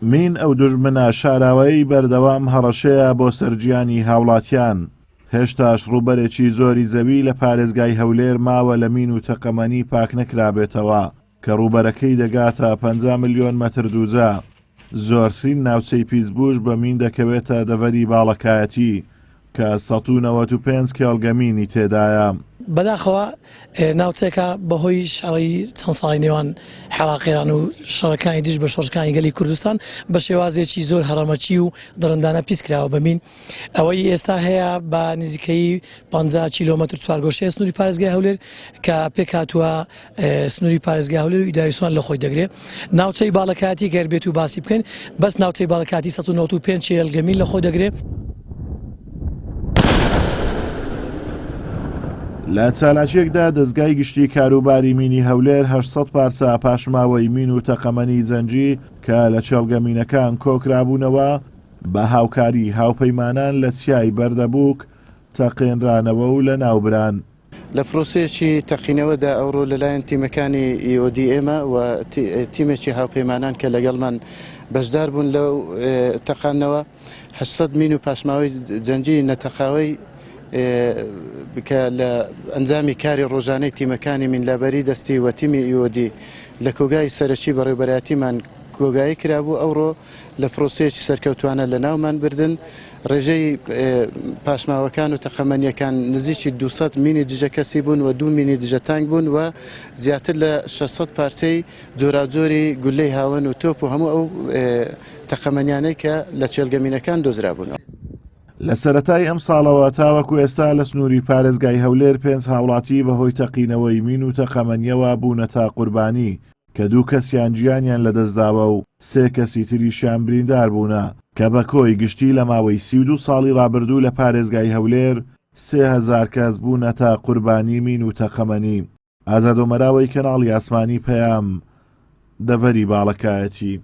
مین ئەو دوژمنە شاراوەیی بەردەوام هەڕەشەیە بۆ سەرگیانی هاوڵاتیان. هێشتاش ڕووبەرێکی زۆری زەوی لە پارێزگای هەولێر ماوە لە مین و تەقەمەنی پاک نەکرابێتەوە کە ڕووبەرەکەی دەگاتە 50 ملیۆن مەتر دووجا. زۆرترین ناوچەی پیسبوش بە مین دەکەوێتە دەڤەری باڵەکایەتی کە 195 کێڵگەمینی تێدایە. بەداخەوە ناوچێکە بەهۆی شەڕی چەند ساڵی نێوان عێراقییان و شەڕەکانی دیش بە شۆڕەکانی گەلی کوردستان بە شێوازێکی زۆر هەڕەمەچی و دڕندانە پیسکراوە بەمین. ئەوەی ئێستا هەیە بە نزیکەی 50 کیلۆمەتر چوارگۆشەیە سنووری پارێزگای هەولێر کە پێک هاتووە سنووری پارێزگای هەولێر و ئیداریسوان لە خۆی دەگرێت. ناوچەی باڵەکاتی گەر بێت و باسی بکەین بەس ناوچەی باڵەکاتی 195 کێڵگەمین لە خۆی دەگرێت. لە چالاکیەکدا دەستگای گشتی کاروباری مینی هەولێر 800 پارچە پاشماوەی مین و تەقەمەنی جەنجی کە لە چێڵگەمینەکان کۆکرابوونەوە بە هاوکاری هاوپەیمانان لە چیای بەردەبووک تەقێنرانەوە و لە ناوبران. لە پرۆسەیەکی تەقینەوەدا ئەوڕۆ لەلایەن تیمەکانی ئیۆدیئێمە و تیمێکی هاوپەیمانان کە لەگەڵمان بەشدار بوون لەو تەقانەوە 800 مین و پاشماوەی جەنجی نەتەقاوی بکە لە ئەنجامی کاری ڕۆژانەی تیمەکانی مینلابەری دەستی و تیمی ئیۆدی لە کۆگای سەرەکی بەڕێوەبەرایەتیمان کۆگایی کرابوو. ئەوڕۆ لە پرۆسەیەکی سەرکەوتوانە لە ناومان بردن. ڕێژەی پاشماوەکان و تەقەمەنیەکان نزیکی 200 مینی دژە کەسی بوون و 2 مینی دژە تانک بوون و زیاتر لە 600 پارچەی جۆراجۆری گولەی هاون و تۆپ و هەموو ئەو تەقەمەنیانەی کە لە چێلگەمینەکان دۆزرابوون. لە سەرەتای ئەم ساڵەوە تاوەکو ئێستا لە سنووری پارێزگای هەولێر 5 هاوڵاتی بەهۆی تەقینەوەی مین و تەقەمەنیەوە بوونەتە قوربانی کە 2 کەسیان گیانیان لەدەستداوە و 3 کەسی تریشیان بریندار بوونە کە بە کۆی گشتی لە ماوەی 32 ساڵی ڕابردوو لە پارێزگای هەولێر 3000 کەس بوونەتە قوربانی مین و تەقەمەنی. ئازادۆمەراوەی کەناڵی ئاسمانی پەیام دەڤەری باڵەکایەتی.